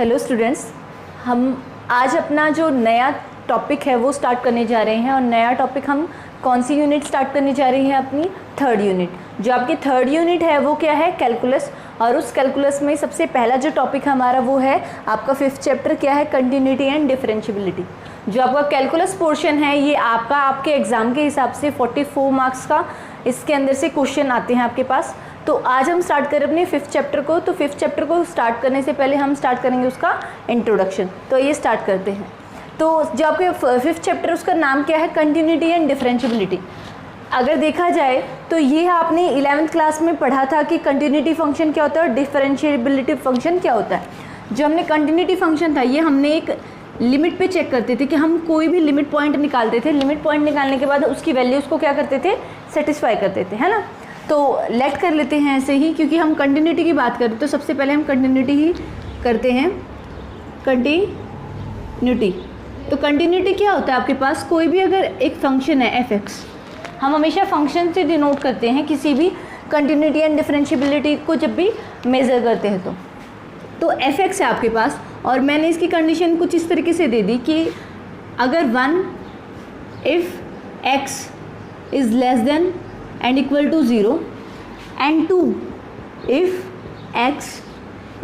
Hello students, हम आज अपना जो नया टॉपिक है वो स्टार्ट करने जा रहे हैं। और नया टॉपिक हम कौन सी यूनिट स्टार्ट करने जा रही हैं? अपनी थर्ड यूनिट। जो आपकी थर्ड यूनिट है वो क्या है? कैलकुलस। और उस कैलकुलस में सबसे पहला जो टॉपिक हमारा वो है आपका 5th चैप्टर, क्या है? Continuity and differentiability. जो आपका कैलकुलस पोर्शन है ये आपके एग्ज़ाम के हिसाब से 44 मार्क्स का इसके अंदर से क्वेश्चन आते हैं आपके पास। तो आज हम स्टार्ट करें अपने 5th चैप्टर को। तो 5th चैप्टर को स्टार्ट करने से पहले हम स्टार्ट करेंगे उसका इंट्रोडक्शन। तो ये स्टार्ट करते हैं। तो जो आपके 5th चैप्टर उसका नाम क्या है? Continuity and differentiability. अगर देखा जाए तो ये आपने 11th क्लास में पढ़ा था कि कंटिन्यूटी फंक्शन क्या होता है और डिफरेंशिएबिलिटी फंक्शन क्या होता है। जो हमने कंटिन्यूटी फंक्शन था ये हमने एक लिमिट पे चेक करते थे कि हम कोई भी लिमिट पॉइंट निकालते थे। लिमिट पॉइंट निकालने के बाद उसकी वैल्यूज़ को क्या करते थे? सेटिस्फाई करते थे, है ना। तो लेट कर लेते हैं ऐसे ही, क्योंकि हम कंटिन्यूटी की बात करें तो सबसे पहले हम कंटिन्यूटी ही करते हैं। कंटिन्यूटी, तो कंटिन्यूटी क्या होता है? आपके पास कोई भी अगर एक फंक्शन है f(x), हम हमेशा फंक्शन से डिनोट करते हैं किसी भी कंटिन्यूटी एंड डिफरेंशिएबिलिटी को जब भी मेज़र करते हैं। तो f(x) है आपके पास, और मैंने इसकी कंडीशन कुछ इस तरीके से दे दी कि अगर 1 if x is less than and equal to 0 and 2 if x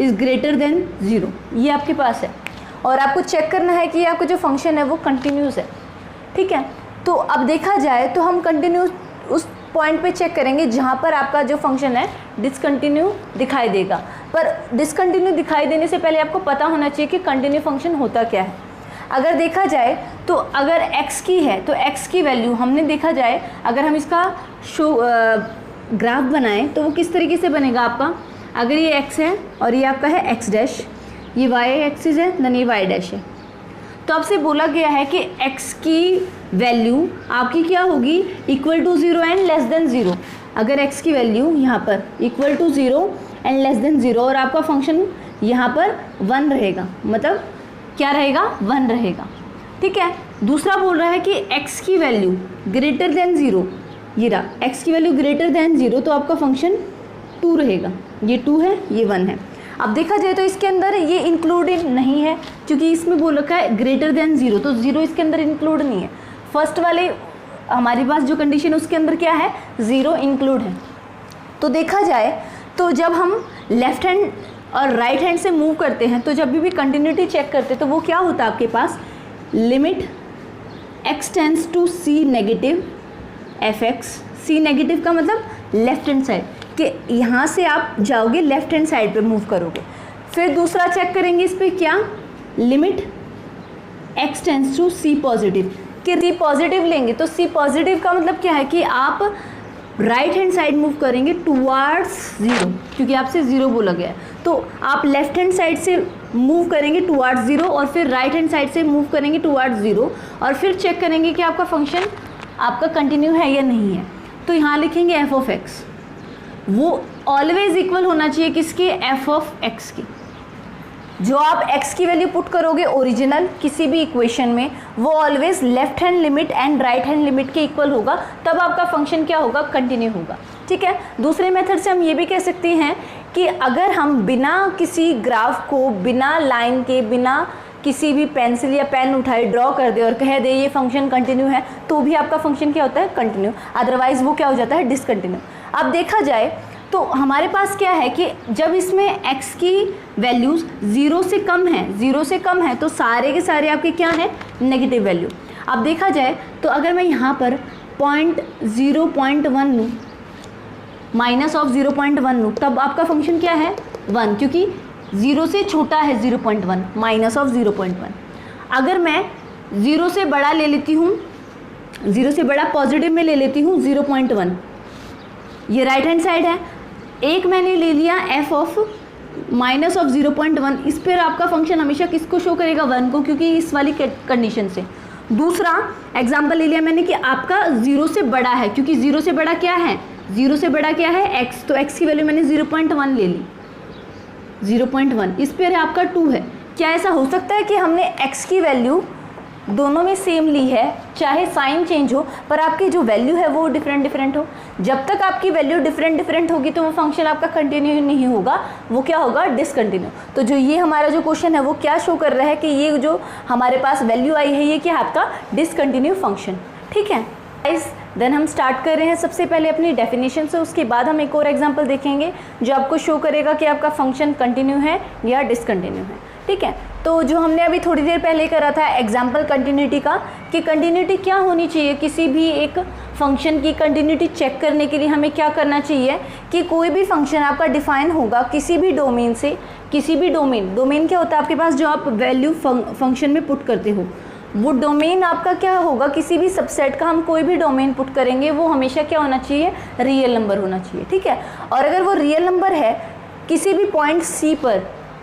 is greater than 0, ये आपके पास है। और आपको चेक करना है कि आपका जो फंक्शन है वो कंटिन्यूस है, ठीक है। तो अब देखा जाए तो हम कंटिन्यूस उस पॉइंट पे चेक करेंगे जहाँ पर आपका जो फंक्शन है डिसकंटिन्यू दिखाई देगा। पर डिसकंटिन्यू दिखाई देने से पहले आपको पता होना चाहिए कि कंटिन्यू फंक्शन होता क्या है। अगर देखा जाए तो अगर x की है तो x की वैल्यू हमने देखा जाए, अगर हम इसका ग्राफ बनाएं तो वो किस तरीके से बनेगा आपका? अगर ये x है और ये आपका है x डैश, ये y एक्सिस है, देन ये y डैश है। तो आपसे बोला गया है कि x की वैल्यू आपकी क्या होगी? Equal to 0 and less than 0। अगर x की वैल्यू यहाँ पर equal to 0 and less than 0 और आपका फंक्शन यहाँ पर 1 रहेगा, मतलब क्या रहेगा? 1 रहेगा, ठीक है। दूसरा बोल रहा है कि x की वैल्यू ग्रेटर देन 0, ये रहा x की वैल्यू ग्रेटर देन 0, तो आपका फंक्शन 2 रहेगा। ये 2 है, ये 1 है। अब देखा जाए तो इसके अंदर ये इंक्लूडेड नहीं है, क्योंकि इसमें बोल रखा है ग्रेटर देन 0, तो 0 इसके अंदर इंक्लूड नहीं है। फर्स्ट वाले हमारे पास जो कंडीशन है उसके अंदर क्या है? 0 इंक्लूड है। तो देखा जाए तो जब हम लेफ्ट हैंड और राइट हैंड से मूव करते हैं तो जब भी कंटिन्यूटी चेक करते हैं तो वो क्या होता है आपके पास? Limit x tends to c negative f(x). c negative का मतलब लेफ्ट हैंड साइड, कि यहाँ से आप जाओगे लेफ्ट हैंड साइड पे मूव करोगे। फिर दूसरा चेक करेंगे इस पर क्या? Limit x tends to c positive, कि c पॉजिटिव लेंगे तो c पॉजिटिव का मतलब क्या है कि आप राइट हैंड साइड मूव करेंगे टुवार्ड्स 0, क्योंकि आपसे 0 बोला गया है। तो आप लेफ्ट हैंड साइड से मूव करेंगे टुवार्ड्स 0 और फिर राइट हैंड साइड से मूव करेंगे टुवार्ड्स 0, और फिर चेक करेंगे कि आपका फंक्शन आपका कंटिन्यू है या नहीं है। तो यहाँ लिखेंगे f(x), वो ऑलवेज इक्वल होना चाहिए किसके? f(x) की। जो आप x की वैल्यू पुट करोगे ओरिजिनल किसी भी इक्वेशन में, वो always left hand limit and right hand limit के इक्वल होगा, तब आपका फंक्शन क्या होगा? कंटिन्यू होगा, ठीक है। दूसरे मेथड से हम ये भी कह सकते हैं कि अगर हम बिना किसी ग्राफ को, बिना लाइन के, बिना किसी भी पेंसिल या पेन उठाए ड्रॉ कर दे और कह दे ये फंक्शन कंटिन्यू है, तो भी आपका फंक्शन क्या होता है? कंटिन्यू। अदरवाइज वो क्या हो जाता है? डिसकंटिन्यू। अब देखा जाए तो हमारे पास क्या है कि जब इसमें x की वैल्यूज़ 0 से कम है, 0 से कम है, तो सारे के सारे आपके क्या हैं? Negative value. अब देखा जाए तो अगर मैं यहाँ पर 0.1 लूँ, माइनस ऑफ 0.1 लूँ, तब आपका फंक्शन क्या है? 1, क्योंकि 0 से छोटा है 0.1, माइनस ऑफ 0.1। अगर मैं 0 से बड़ा ले लेती हूँ, 0 से बड़ा पॉजिटिव में ले लेती हूँ 0.1, ये राइट हैंड साइड है। एक मैंने ले लिया f ऑफ माइनस ऑफ 0.1, इस पर आपका फंक्शन हमेशा किसको शो करेगा? 1 को, क्योंकि इस वाली कंडीशन से। दूसरा एग्जांपल ले लिया मैंने कि आपका 0 से बड़ा है, क्योंकि 0 से बड़ा क्या है? 0 से बड़ा क्या है? x, तो x की वैल्यू मैंने 0.1 ले ली, 0.1। इस पर आपका 2 है। क्या ऐसा हो सकता है कि हमने x की वैल्यू दोनों में सेम ली है, चाहे साइन चेंज हो पर आपकी जो वैल्यू है वो डिफरेंट हो। जब तक आपकी वैल्यू डिफरेंट होगी तो वो फंक्शन आपका कंटिन्यू नहीं होगा, वो क्या होगा, डिसकंटिन्यू। तो जो ये हमारा जो क्वेश्चन है वो क्या शो कर रहा है कि ये जो हमारे पास वैल्यू आई है ये क्या है, आपका डिसकंटिन्यू फंक्शन। ठीक है गाइस, देन हम स्टार्ट कर रहे हैं सबसे पहले अपनी डेफिनेशन से, उसके बाद हम एक और एग्जांपल देखेंगे जो आपको शो करेगा कि आपका फंक्शन कंटिन्यू है या डिसकंटिन्यू है। ठीक है, तो जो हमने अभी थोड़ी देर पहले करा था एग्जांपल कंटिन्यूटी का, कि कंटिन्यूटी क्या होनी चाहिए, किसी भी एक फंक्शन की कंटिन्यूटी चेक करने के लिए हमें क्या करना चाहिए कि कोई भी फंक्शन आपका डिफाइन होगा किसी भी डोमेन से, किसी भी डोमेन क्या होता है आपके पास जो आप वैल्यू फंक्शन में पुट करते हो, वो डोमेन आपका क्या होगा, किसी भी सबसेट का हम कोई भी डोमेन पुट करेंगे वो हमेशा क्या होना चाहिए, रियल नंबर होना चाहिए। ठीक है, और अगर वो रियल नंबर है किसी भी पॉइंट सी पर,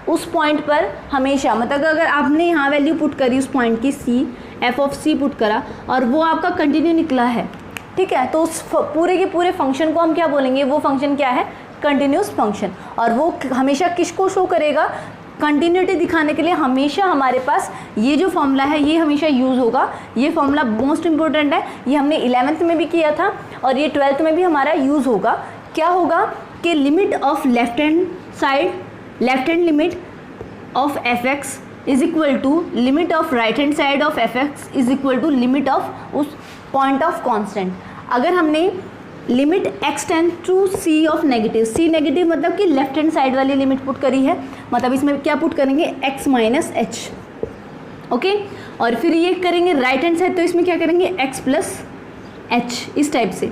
उस पॉइंट पर हमेशा, मतलब अगर आपने यहाँ वैल्यू पुट करी उस पॉइंट की सी, एफ ऑफ सी पुट करा और वो आपका कंटिन्यू निकला है, ठीक है, तो उस पूरे के पूरे फंक्शन को हम क्या बोलेंगे, वो फंक्शन क्या है, कंटिन्यूस फंक्शन। और वो हमेशा किसको शो करेगा, कंटिन्यूटी दिखाने के लिए हमेशा हमारे पास ये जो फॉर्मूला है ये हमेशा यूज़ होगा। ये फॉर्मूला मोस्ट इंपॉर्टेंट है, ये हमने 11th में भी किया था और ये 12th में भी हमारा यूज़ होगा। क्या होगा कि limit of left hand limit of f x is equal to limit of right hand side of f x is equal to limit of उस पॉइंट ऑफ कांस्टेंट। अगर हमने limit x tend to c of negative, c negative मतलब कि left hand side वाली limit put करी है, मतलब इसमें क्या पुट करेंगे, एक्स माइनस एच। ओके, और फिर ये करेंगे राइट हैंड साइड, तो इसमें क्या करेंगे, एक्स प्लस एच, इस टाइप से।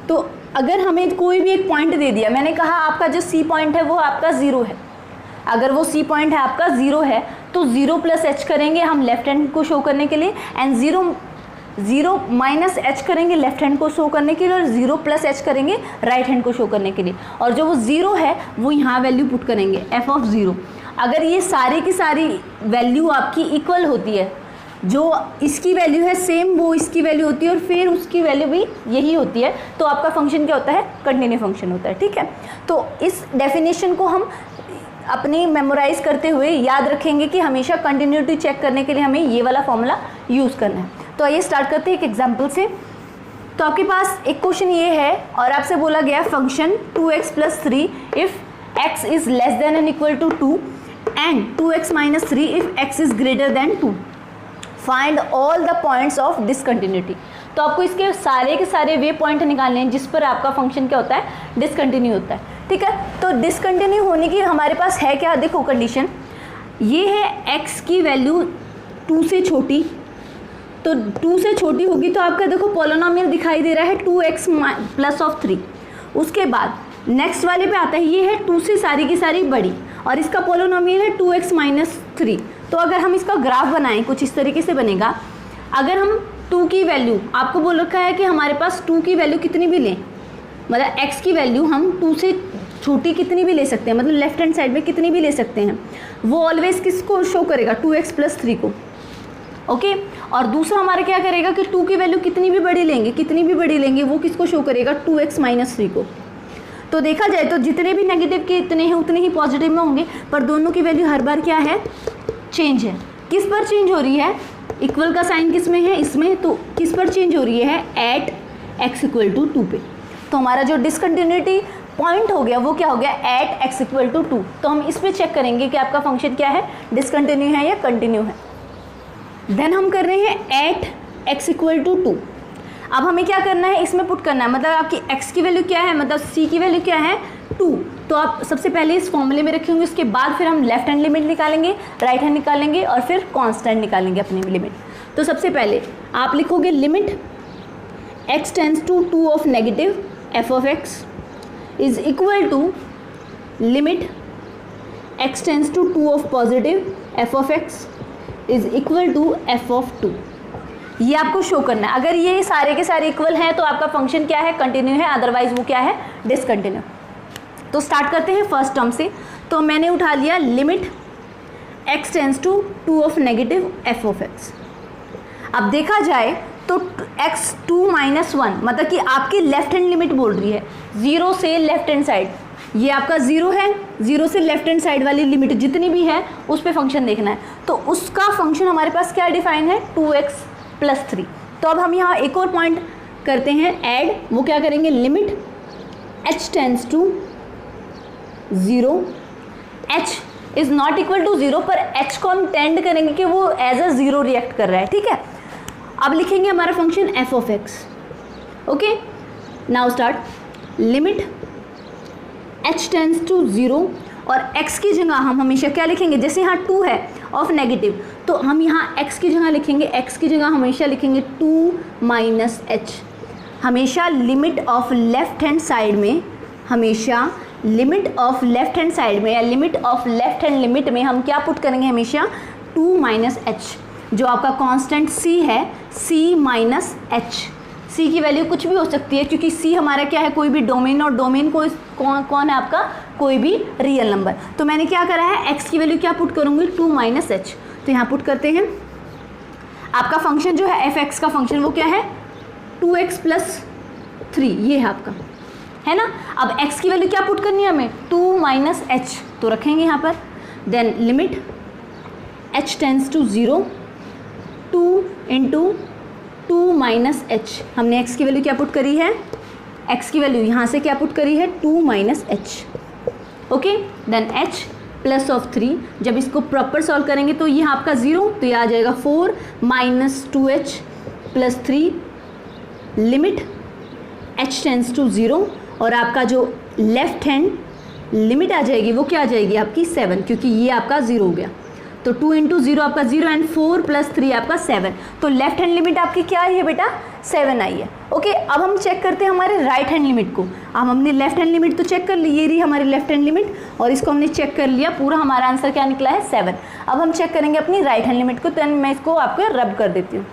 तो अगर हमें कोई भी एक पॉइंट दे दिया, मैंने कहा आपका जो सी पॉइंट है वो आपका ज़ीरो है, अगर वो सी पॉइंट है आपका ज़ीरो है तो ज़ीरो प्लस एच करेंगे हम लेफ्ट हैंड को शो करने के लिए, एंड ज़ीरो माइनस एच करेंगे लेफ्ट हैंड को शो करने के लिए, और ज़ीरो प्लस एच करेंगे राइट हैंड को शो करने के लिए। और जो वो ज़ीरो है वो यहाँ वैल्यू पुट करेंगे एफ ऑफ ज़ीरो। अगर ये सारी की सारी वैल्यू आपकी इक्वल होती है, जो इसकी वैल्यू है सेम वो इसकी वैल्यू होती है और फिर उसकी वैल्यू भी यही होती है, तो आपका फंक्शन क्या होता है, कंटिन्यू फंक्शन होता है। ठीक है, तो इस डेफिनेशन को हम अपनी मेमोराइज करते हुए याद रखेंगे कि हमेशा कंटिन्यूटी चेक करने के लिए हमें ये वाला फॉर्मूला यूज़ करना है। तो आइए स्टार्ट करते हैं एक एग्जांपल से। तो आपके पास एक क्वेश्चन ये है और आपसे बोला गया function 2x + 3 if x is less than and equal to 2 and 2x - 3 if x is greater than 2, find all the points of discontinuity. तो आपको इसके सारे के सारे वे पॉइंट निकालने हैं जिस पर आपका फंक्शन क्या होता है, डिसकंटिन्यू होता है। ठीक है, तो डिसकंटिन्यू होने की हमारे पास है क्या, देखो कंडीशन ये है, x की वैल्यू 2 से छोटी, तो 2 से छोटी होगी तो आपका देखो पॉलिनोमियल दिखाई दे रहा है 2x + 3। उसके बाद नेक्स्ट वाले पे आता है, ये है 2 से सारी की सारी बड़ी और इसका पॉलिनोमियल है 2x - 3। तो अगर हम इसका ग्राफ बनाएं कुछ इस तरीके से बनेगा। अगर हम 2 की वैल्यू, आपको बोल रखा है कि हमारे पास 2 की वैल्यू कितनी भी लें, मतलब x की वैल्यू हम 2 से छोटी कितनी भी ले सकते हैं, मतलब लेफ्ट हैंड साइड में कितनी भी ले सकते हैं, वो ऑलवेज किसको शो करेगा, 2x + 3 को। ओके, और दूसरा हमारा क्या करेगा कि 2 की वैल्यू कितनी भी बड़ी लेंगे वो किसको शो करेगा, 2x - 3 को। तो देखा जाए तो जितने भी नेगेटिव के इतने हैं उतने ही पॉजिटिव में होंगे, पर दोनों की वैल्यू हर बार क्या है, चेंज है। किस पर चेंज हो रही है, इक्वल का साइन किस में है, इसमें, तो किस पर चेंज हो रही है, एट x = 2 पे। तो हमारा जो डिसकंटिन्यूटी पॉइंट हो गया वो क्या हो गया, एट x = 2। तो हम इस पर चेक करेंगे कि आपका फंक्शन क्या है, डिसकंटिन्यू है या कंटिन्यू है। देन हम कर रहे हैं एट x = 2। अब हमें क्या करना है, इसमें पुट करना है, मतलब आपकी x की वैल्यू क्या है, मतलब c की वैल्यू क्या है, 2। तो आप सबसे पहले इस फॉर्मूले में रखेंगे, उसके बाद फिर हम लेफ्ट हैंड लिमिट निकालेंगे, राइट हैंड निकालेंगे और फिर कांस्टेंट निकालेंगे अपनी लिमिट। तो सबसे पहले आप लिखोगे limit x tends to 2 of negative f of x is equal to limit x tends to 2 of positive f of x is equal to f of 2। ये आपको शो करना है। अगर ये सारे के सारे इक्वल हैं तो आपका फंक्शन क्या है, कंटिन्यू है, अदरवाइज वो क्या है, डिसकंटिन्यू। तो स्टार्ट करते हैं फर्स्ट टर्म से। तो मैंने उठा लिया limit x tends to 2 of negative f of x। अब देखा जाए तो x 2 - 1 मतलब कि आपकी लेफ्ट हैंड लिमिट बोल रही है, 0 से लेफ्ट हैंड साइड ये आपका 0 है, 0 से लेफ्ट हैंड साइड वाली लिमिट जितनी भी है उस पे फंक्शन देखना है। तो उसका फंक्शन हमारे पास क्या डिफाइन है, 2x + 3। तो अब हम यहाँ एक और पॉइंट करते हैं ऐड, वो क्या करेंगे, limit h tends to 0, h is not equal to 0, पर h को हम टेंड करेंगे कि वो एज अ 0 रिएक्ट कर रहा है, ठीक है। अब लिखेंगे हमारा function f(x), okay. Now start, limit h tends to 0 और x की जगह हम हमेशा क्या लिखेंगे, जैसे यहाँ 2 है ऑफ नेगेटिव, तो हम यहाँ x की जगह लिखेंगे, x की जगह हमेशा लिखेंगे 2 - h। हमेशा limit of left hand side में, हमेशा limit of left hand side में या limit of left hand limit में हम क्या पुट करेंगे, हमेशा 2 - h, जो आपका कांस्टेंट c है, c - h। c की वैल्यू कुछ भी हो सकती है, क्योंकि c हमारा क्या है, कोई भी डोमेन, और डोमेन को कौन है आपका, कोई भी रियल नंबर। तो मैंने क्या करा है, x की वैल्यू क्या पुट करूँगी, 2 - h। तो यहाँ पुट करते हैं, आपका फंक्शन जो है f(x) का फंक्शन वो क्या है, 2x + 3, ये है आपका, है ना। अब x की वैल्यू क्या पुट करनी है हमें, 2 - h, तो रखेंगे यहाँ पर। Then limit h tends to 0, 2 × 2 - h। हमने x की वैल्यू क्या पुट करी है, x की वैल्यू यहाँ से क्या पुट करी है, 2 - h, ओके। देन h +3, जब इसको प्रॉपर सॉल्व करेंगे तो ये आपका 0, तो ये आ जाएगा 4 - 2h + 3, limit h tends to 0, और आपका जो लेफ्ट हैंड लिमिट आ जाएगी वो क्या आ जाएगी आपकी 7, क्योंकि ये आपका 0 हो गया। तो 2 × 0 आपका 0 एंड 4 + 3 आपका 7। तो लेफ्ट हैंड लिमिट आपकी क्या आई है बेटा, 7 आई है, ओके। अब हम चेक करते हैं हमारे राइट हैंड लिमिट को। अब हमने लेफ्ट हैंड लिमिट तो चेक कर ली, ये रही हमारी लेफ्ट हैंड लिमिट, और इसको हमने चेक कर लिया, पूरा हमारा आंसर क्या निकला है, 7। अब हम चेक करेंगे अपनी राइट हैंड लिमिट को, तो मैं इसको आपको रब कर देती हूँ।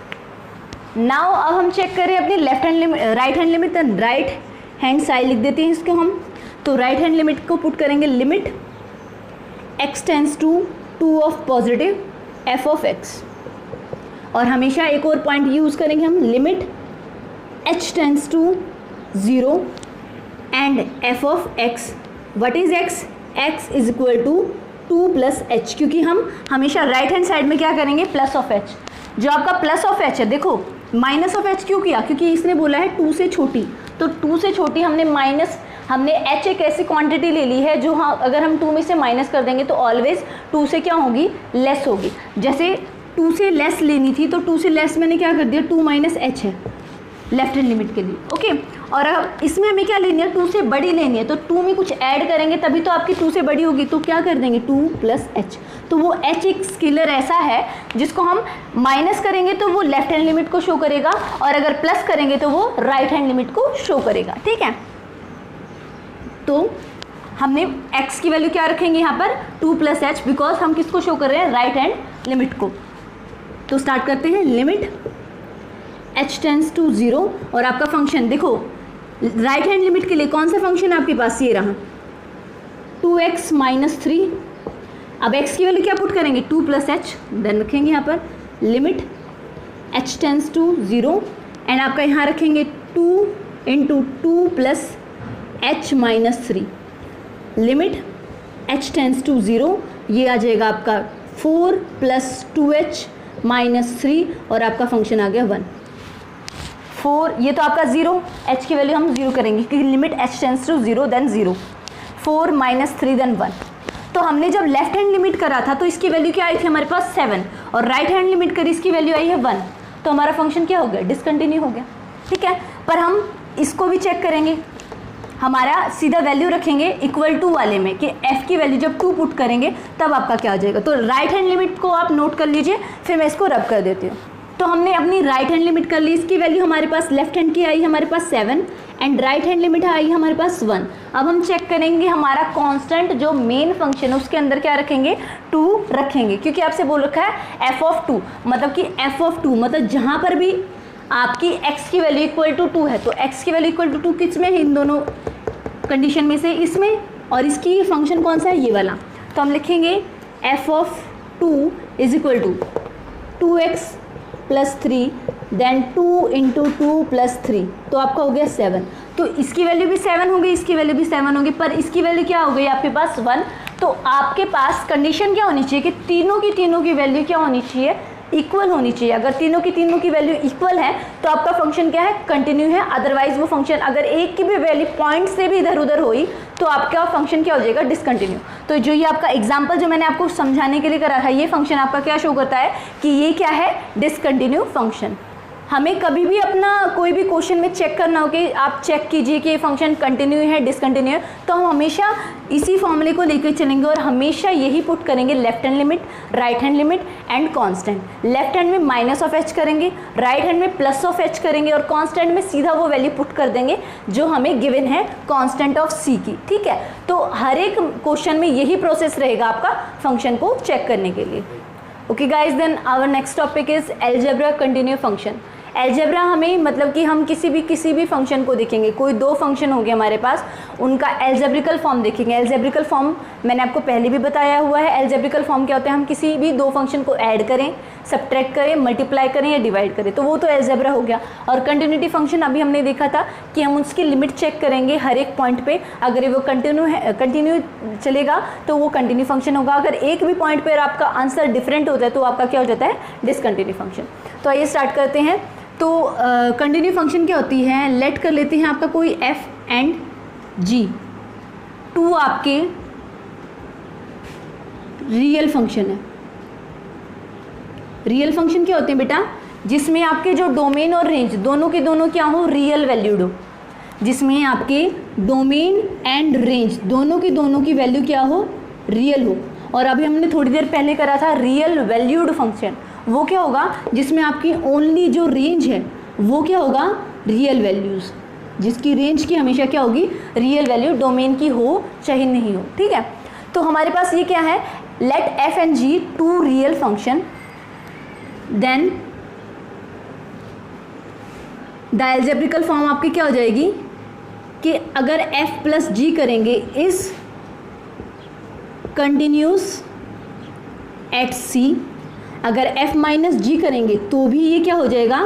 नाउ अब हम चेक करें अपनी left hand limit, right hand limit, तो राइट हैंड साइड लिख देते हैं इसको हम। तो राइट हैंड लिमिट को पुट करेंगे, limit x tends to 2 of positive f(x), और हमेशा एक और पॉइंट यूज़ करेंगे हम, limit h tends to 0 and f(x), what is x, x is equal to 2 + h, क्योंकि हम हमेशा राइट हैंड साइड में क्या करेंगे, +h। जो आपका +h है, देखो -h क्यों किया, क्योंकि इसने बोला है 2 से छोटी, तो 2 से छोटी हमने h एक ऐसी क्वांटिटी ले ली है जो, हाँ, अगर हम 2 में से माइनस कर देंगे तो ऑलवेज 2 से क्या होगी, लेस होगी। जैसे 2 से लेस लेनी थी, तो 2 से लेस मैंने क्या कर दिया, 2 - h है लेफ्ट हैंड लिमिट के लिए, ओके। और अब इसमें हमें क्या लेनी है, 2 से बड़ी लेनी है, तो 2 में कुछ ऐड करेंगे तभी तो आपकी 2 से बड़ी होगी, तो क्या कर देंगे, 2 + h। तो वो h एक स्केलर ऐसा है जिसको हम माइनस करेंगे तो वो लेफ्ट हैंड लिमिट को शो करेगा, और अगर प्लस करेंगे तो वो राइट हैंड लिमिट को शो करेगा, ठीक है। तो हमने x की वैल्यू क्या रखेंगे यहाँ पर, 2 + h, बिकॉज हम किसको शो कर रहे हैं, राइट हैंड लिमिट को। तो स्टार्ट करते हैं, लिमिट h टेंड्स टू 0, और आपका फंक्शन देखो राइट हैंड लिमिट के लिए कौन सा फंक्शन आपके पास, ये रहा 2x - 3। अब x की वैल्यू क्या पुट करेंगे, 2 + h, देन रखेंगे यहाँ पर limit h tends to 0, and आपका यहाँ रखेंगे 2 × 2 + h - 3, limit h tends to 0, ये आ जाएगा आपका 4 + 2h - 3, और आपका फंक्शन आ गया 1। 4, ये तो आपका 0, h की वैल्यू हम 0 करेंगे क्योंकि limit h tends to 0, then 0, 4 - 3 then 1। तो हमने जब लेफ्ट हैंड लिमिट करा था तो इसकी वैल्यू क्या आई थी हमारे पास, 7, और राइट हैंड लिमिट करी, इसकी वैल्यू आई है 1, तो हमारा फंक्शन क्या हो गया, डिसकंटिन्यू हो गया, ठीक है। पर हम इसको भी चेक करेंगे, हमारा सीधा वैल्यू रखेंगे इक्वल टू वाले में कि f की वैल्यू जब 2 पुट करेंगे तब आपका क्या हो जाएगा। तो राइट हैंड लिमिट को आप नोट कर लीजिए, फिर मैं इसको रब कर देती हूँ। तो हमने अपनी राइट हैंड लिमिट कर ली, इसकी वैल्यू हमारे पास लेफ्ट हैंड की आई हमारे पास 7, एंड राइट हैंड लिमिट आई हमारे पास 1। अब हम चेक करेंगे हमारा कांस्टेंट जो मेन फंक्शन है उसके अंदर क्या रखेंगे, 2 रखेंगे, क्योंकि आपसे बोल रखा है f(2), मतलब कि f(2) मतलब जहाँ पर भी आपकी x की वैल्यू इक्वल टू 2 है, तो x की वैल्यू इक्वल टू 2 किस में है, इन दोनों कंडीशन में से इसमें, और इसकी फंक्शन कौन सा है, ये वाला। तो हम लिखेंगे f(2) is equal to 2x + 3 then 2 × 2 + 3, तो आपका हो गया 7। तो इसकी वैल्यू भी 7 होगी, इसकी वैल्यू भी 7 होगी, पर इसकी वैल्यू क्या हो गई आपके पास 1। तो आपके पास कंडीशन क्या होनी चाहिए कि तीनों की वैल्यू क्या होनी चाहिए, इक्वल होनी चाहिए। अगर तीनों की वैल्यू इक्वल है तो आपका फंक्शन क्या है, कंटिन्यू है। अदरवाइज वो फंक्शन अगर एक की भी वैल्यू पॉइंट से भी इधर उधर हुई तो आपका फंक्शन क्या हो जाएगा, डिसकंटिन्यू। तो जो ये आपका एग्जांपल जो मैंने आपको समझाने के लिए करा था, ये फंक्शन आपका क्या शो करता है कि ये क्या है, डिसकंटिन्यू फंक्शन। हमें कभी भी अपना कोई भी क्वेश्चन में चेक करना हो कि आप चेक कीजिए कि ये फंक्शन कंटिन्यू है डिसकंटिन्यू है, तो हम हमेशा इसी फॉर्मूले को लेकर चलेंगे और हमेशा यही पुट करेंगे, left hand limit, right hand limit and constant. Left hand में माइनस ऑफ एच करेंगे, राइट हैंड में प्लस ऑफ एच करेंगे और कांस्टेंट में सीधा वो वैल्यू पुट कर देंगे जो हमें गिवन है कांस्टेंट ऑफ सी की। ठीक है, तो हर एक क्वेश्चन में यही प्रोसेस रहेगा आपका फंक्शन को चेक करने के लिए। Okay guys, then our next topic is algebra continue function. Algebra हमें मतलब कि हम किसी भी फंक्शन को देखेंगे, कोई दो फंक्शन होंगे हमारे पास, उनका अलजेब्रिकल फॉर्म देखेंगे। अलजेब्रिकल फॉर्म मैंने आपको पहले भी बताया हुआ है। अलजेब्रिकल फॉर्म क्या होता है, हम किसी भी दो फंक्शन को ऐड करें, सब्ट्रैक्ट करें, मल्टीप्लाई करें या डिवाइड करें, तो वो तो अलजेब्रा हो गया। और कंटिन्यूटी फंक्शन अभी हमने देखा था कि हम उसकी लिमिट चेक करेंगे हर एक पॉइंट पे, अगर वो कंटिन्यू चलेगा तो वो कंटिन्यू फंक्शन होगा। अगर एक भी पॉइंट पर आपका आंसर डिफरेंट होता है तो आपका क्या हो जाता है, डिसकंटिन्यू फंक्शन। तो आइए स्टार्ट करते हैं। तो कंटिन्यू फंक्शन क्या होती है, लेट कर लेते हैं आपका कोई f एंड g, टू आपके रियल फंक्शन है। रियल फंक्शन क्या होते हैं बेटा, जिसमें आपके जो डोमेन और रेंज दोनों के दोनों क्या हो, रियल वैल्यूड हो। जिसमें आपके डोमेन एंड रेंज दोनों की वैल्यू क्या हो, रियल हो। और अभी हमने थोड़ी देर पहले करा था रियल वैल्यूड फंक्शन, वो क्या होगा, जिसमें आपकी ओनली जो रेंज है वो क्या होगा, रियल वैल्यूज़, जिसकी रेंज की हमेशा क्या होगी, रियल वैल्यू, डोमेन की हो चाहे नहीं हो। ठीक है, तो हमारे पास ये क्या है, let f and g two real function, then the algebraic form आपकी क्या हो जाएगी कि अगर f प्लस g करेंगे इज कंटिन्यूस एट c, अगर f माइनस जी करेंगे तो भी ये क्या हो जाएगा,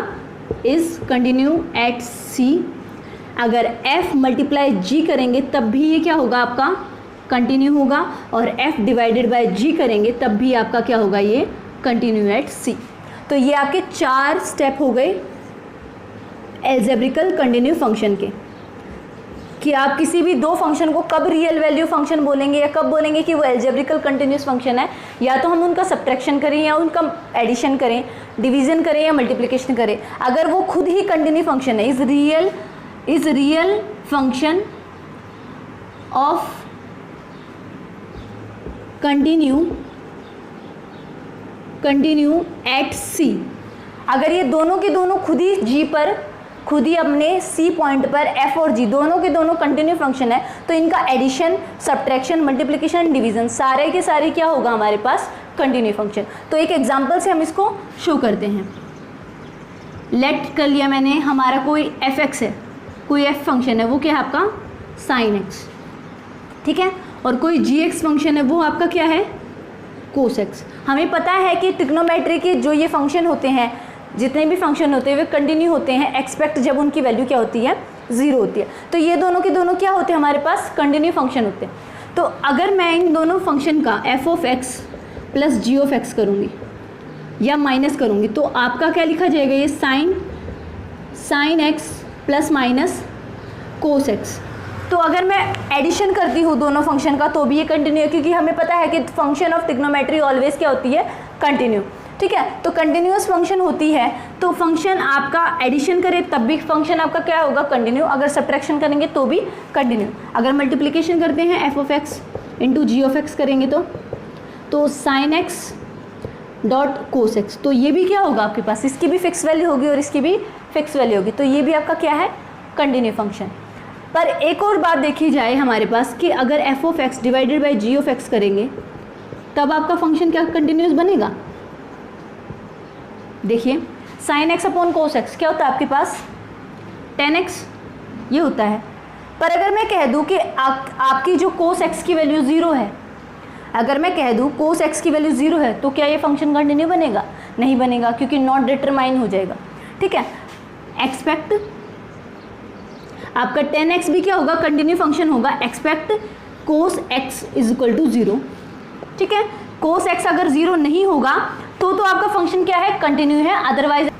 इज कंटिन्यू एट c। अगर f मल्टीप्लाई g करेंगे तब भी ये क्या होगा, आपका कंटिन्यू होगा। और f डिवाइडेड बाय g करेंगे तब भी आपका क्या होगा, ये कंटिन्यू एट c। तो ये आपके 4 स्टेप हो गए अलजेब्रिकल कंटिन्यू फंक्शन के, कि आप किसी भी दो फंक्शन को कब रियल वैल्यू फंक्शन बोलेंगे या कब बोलेंगे कि वो अलजेब्रिकल कंटिन्यूस फंक्शन है, या तो हम उनका सब्ट्रैक्शन करें या उनका एडिशन करें, डिवीजन करें या मल्टीप्लिकेशन करें। अगर वो खुद ही कंटिन्यू फंक्शन है, is real function of continue at C, अगर ये दोनों के दोनों खुद ही जी पर, खुद ही अपने सी पॉइंट पर f और g दोनों के दोनों कंटिन्यू फंक्शन है, तो इनका एडिशन, सब्ट्रैक्शन, मल्टीप्लिकेशन, डिवीजन सारे के सारे क्या होगा हमारे पास, कंटिन्यू फंक्शन। तो एक एग्जांपल से हम इसको शो करते हैं। लेट कर लिया मैंने, हमारा कोई fx है, कोई f फंक्शन है, वो क्या है आपका sin x, ठीक है, और कोई gx फंक्शन है, वो आपका क्या है, cos x। हमें पता है कि ट्रिग्नोमेट्री के जो ये फंक्शन होते हैं, जितने भी फंक्शन होते हैं वे कंटिन्यू होते हैं एक्सपेक्ट जब उनकी वैल्यू क्या होती है, 0 होती है। तो ये दोनों के दोनों क्या होते हैं, हमारे पास कंटिन्यू फंक्शन होते हैं। तो अगर मैं इन दोनों फंक्शन का f of x plus g of x करूँगी या माइनस करूँगी, तो आपका क्या लिखा जाएगा, ये sine x plus minus cos x। तो अगर मैं एडिशन करती हूँ दोनों फंक्शन का तो भी ये कंटिन्यू है, क्योंकि हमें पता है कि फंक्शन ऑफ ट्रिग्नोमेट्री ऑलवेज क्या होती है, कंटिन्यू। ठीक है, तो कंटिन्यूअस फंक्शन होती है, तो फंक्शन आपका एडिशन करे तब भी फंक्शन आपका क्या होगा, कंटिन्यू। अगर सब्ट्रैक्शन करेंगे तो भी कंटिन्यू। अगर मल्टीप्लिकेशन करते हैं f of x into g of x करेंगे तो sine x dot cos x, तो ये भी क्या होगा आपके पास, इसकी भी फिक्स वैल्यू होगी और इसकी भी फिक्स वैल्यू होगी, तो ये भी आपका क्या है, कंटिन्यू फंक्शन। पर एक और बात देखी जाए हमारे पास कि अगर f of x divided by g of x करेंगे तब आपका फंक्शन क्या कंटिन्यूस बनेगा। देखिए sine x upon cos x क्या होता है आपके पास, टेन एक्स ये होता है। पर अगर मैं कह दूं कि आपकी जो कोस एक्स की वैल्यू 0 है, अगर मैं कह दूं कोस एक्स की वैल्यू 0 है, तो क्या ये फंक्शन कंटिन्यू बनेगा, नहीं बनेगा, क्योंकि नॉट डिटरमाइन हो जाएगा। ठीक है, एक्सपेक्ट आपका 10x भी क्या होगा, कंटिन्यू फंक्शन होगा। Expect cos x is equal to 0, ठीक है। कोस x अगर 0 नहीं होगा तो आपका फंक्शन क्या है, कंटिन्यू है, otherwise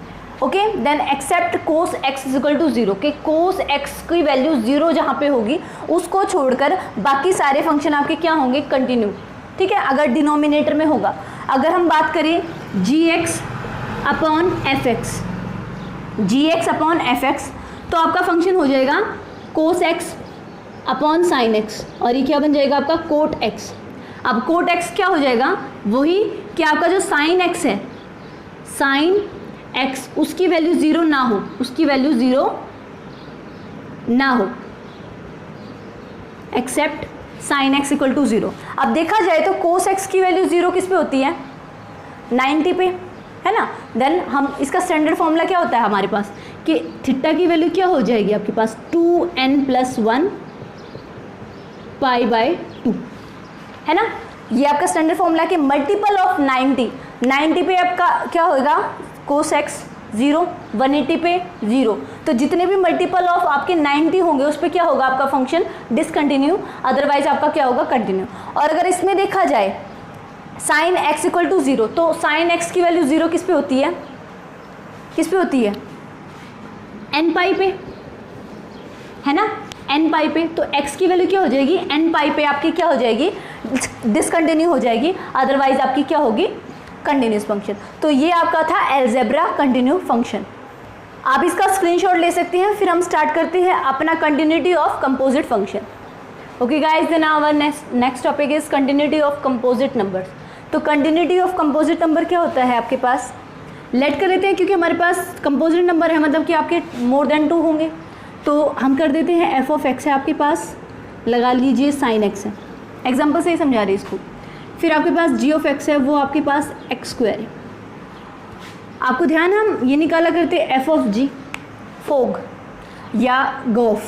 okay. Then except cos x is equal to 0, कि कोस x की वैल्यू 0 जहाँ पे होगी उसको छोड़कर बाकी सारे फंक्शन आपके क्या होंगे, कंटिन्यू, ठीक है, अगर डिनोमिनेटर में होगा। अगर हम बात करें gx upon fx, gx upon fx, तो आपका फंक्शन हो जाएगा cos x upon sine x, और ये क्या बन जाएगा आपका कोट x। अब कोट x क्या हो जाएगा, वही कि आपका जो साइन x है, साइन x उसकी वैल्यू 0 ना हो, उसकी वैल्यू 0 ना हो, except sine x equal to 0। अब देखा जाए तो कोस x की वैल्यू 0 किस पे होती है, 90 पे, है ना। देन हम इसका स्टैंडर्ड फॉर्मूला क्या होता है हमारे पास, कि थीटा की वैल्यू क्या हो जाएगी आपके पास 2n+1 π/2, है ना। ये आपका स्टैंडर्ड फॉर्मूला कि मल्टीपल ऑफ 90 पे आपका क्या होगा, कोस x 0, 180 पे 0, तो जितने भी मल्टीपल ऑफ आपके 90 होंगे उस पर क्या होगा आपका फंक्शन डिसकंटिन्यू, अदरवाइज आपका क्या होगा, कंटिन्यू। और अगर इसमें देखा जाए साइन x इक्वल टू 0, तो साइन x की वैल्यू 0 किस पे होती है, किस पे होती है, n π पे, है ना, n π पे। तो x की वैल्यू क्या हो जाएगी, n π पे आपकी क्या हो जाएगी, डिसकंटिन्यू हो जाएगी, अदरवाइज आपकी क्या होगी, कंटिन्यूस फंक्शन। तो ये आपका था अलजेब्रा कंटिन्यू फंक्शन। आप इसका स्क्रीनशॉट ले सकते हैं। फिर हम स्टार्ट करते हैं अपना continuity of composite function. Okay guys, then our next topic is continuity of composite numbers. तो कंटिन्यूटी ऑफ कंपोजिट नंबर क्या होता है आपके पास, लेट कर लेते हैं, क्योंकि हमारे पास कंपोजिट नंबर है, मतलब कि आपके मोर देन 2 होंगे, तो हम कर देते हैं f(x) है आपके पास, लगा लीजिए sin x है, एग्जाम्पल से ही समझा रही इसको। फिर आपके पास g(x) है, वो आपके पास x² है। आपको ध्यान है, हम ये निकाला करते f(g), फोग या गोफ,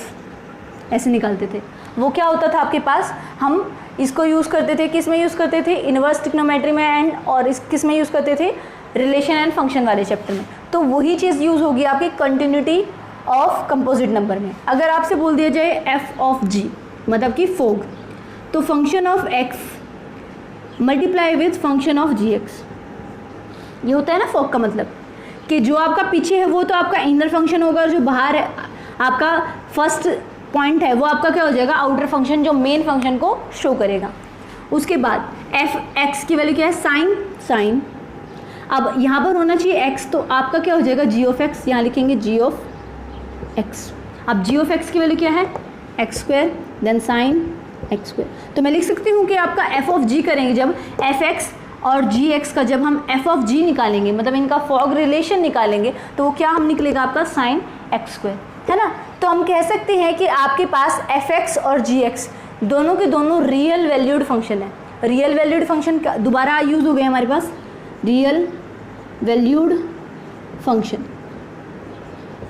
ऐसे निकालते थे। वो क्या होता था आपके पास, हम इसको यूज़ करते थे, किस में यूज़ करते थे, इन्वर्स ट्रिग्नोमेट्री में, एंड और इस किस में यूज़ करते थे, रिलेशन एंड फंक्शन वाले चैप्टर में। तो वही चीज़ यूज़ होगी आपकी कंटिन्यूटी ऑफ कंपोजिट नंबर में। अगर आपसे बोल दिया जाए f(g) मतलब कि फोग, तो function of x multiply with function of gx, ये होता है ना फोग का मतलब, कि जो आपका पीछे है वो तो आपका इनर फंक्शन होगा, और जो बाहर है आपका फर्स्ट पॉइंट है वो आपका क्या हो जाएगा, आउटर फंक्शन, जो मेन फंक्शन को शो करेगा। उसके बाद f(x) की वैल्यू क्या है, साइन। अब यहाँ पर होना चाहिए x, तो आपका क्या हो जाएगा g(x), यहाँ लिखेंगे g(x). अब g(x) की वैल्यू क्या है, x², देन साइन x²। तो मैं लिख सकती हूँ कि आपका f(g) करेंगे जब f(x) और gx का जब हम f(g) निकालेंगे, मतलब इनका फॉग रिलेशन निकालेंगे, तो वो क्या हम निकलेगा आपका साइन x², है ना। तो हम कह सकते हैं कि आपके पास f(x) और gx दोनों के दोनों रियल वैल्यूड फंक्शन है। रियल वैल्यूड फंक्शन दोबारा यूज़ हो गए हमारे पास, रियल वैल्यूड फंक्शन।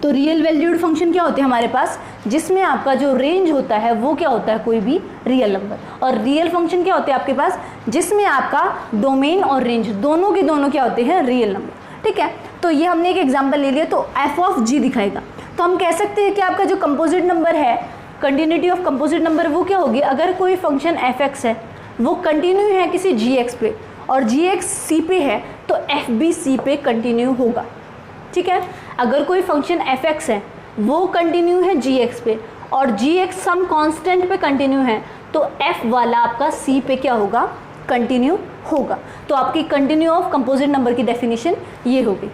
तो रियल वैल्यूड फंक्शन क्या होते हैं हमारे पास, जिसमें आपका जो रेंज होता है वो क्या होता है, कोई भी रियल नंबर। और रियल फंक्शन क्या होते हैं आपके पास, जिसमें आपका डोमेन और रेंज दोनों के दोनों क्या होते हैं, रियल नंबर, ठीक है। तो ये हमने एक एग्जांपल ले लिया, तो f(g) दिखाएगा। तो हम कह सकते हैं कि आपका जो कंपोजिट नंबर है, कंटिन्यूटी ऑफ कंपोजिट नंबर, वो क्या होगी, अगर कोई फंक्शन f(x) है वो कंटिन्यू है किसी gx पे, और gx c पे है, तो f भी c पे कंटिन्यू होगा, ठीक है। अगर कोई फंक्शन f(x) है वो कंटिन्यू है gx पे, और gx सम कांस्टेंट पे कंटिन्यू है, तो f वाला आपका c पे क्या होगा, कंटिन्यू होगा। तो आपकी कंटिन्यू ऑफ कंपोजिट नंबर की डेफिनेशन ये होगी।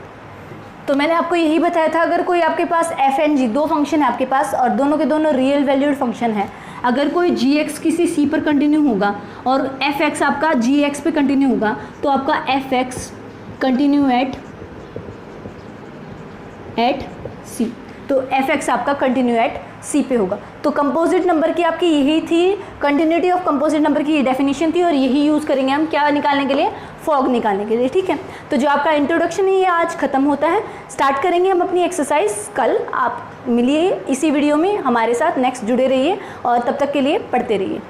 तो मैंने आपको यही बताया था, अगर कोई आपके पास f एंड g दो फंक्शन है आपके पास, और दोनों के दोनों रियल वैल्यूड फंक्शन है, अगर कोई gx किसी c पर कंटिन्यू होगा और f(x) आपका gx पे कंटिन्यू होगा, तो आपका f(x) कंटिन्यू एट c, तो f(x) आपका कंटिन्यू एट c पे होगा। तो कंपोजिट नंबर की आपकी यही थी, कंटिन्यूटी ऑफ कंपोजिट नंबर की डेफिनेशन थी, और यही यूज़ करेंगे हम क्या निकालने के लिए, फॉग निकालने के लिए, ठीक है। तो जो आपका इंट्रोडक्शन है ये आज ख़त्म होता है। स्टार्ट करेंगे हम अपनी एक्सरसाइज कल। आप मिलिए इसी वीडियो में हमारे साथ, नेक्स्ट जुड़े रहिए, और तब तक के लिए पढ़ते रहिए।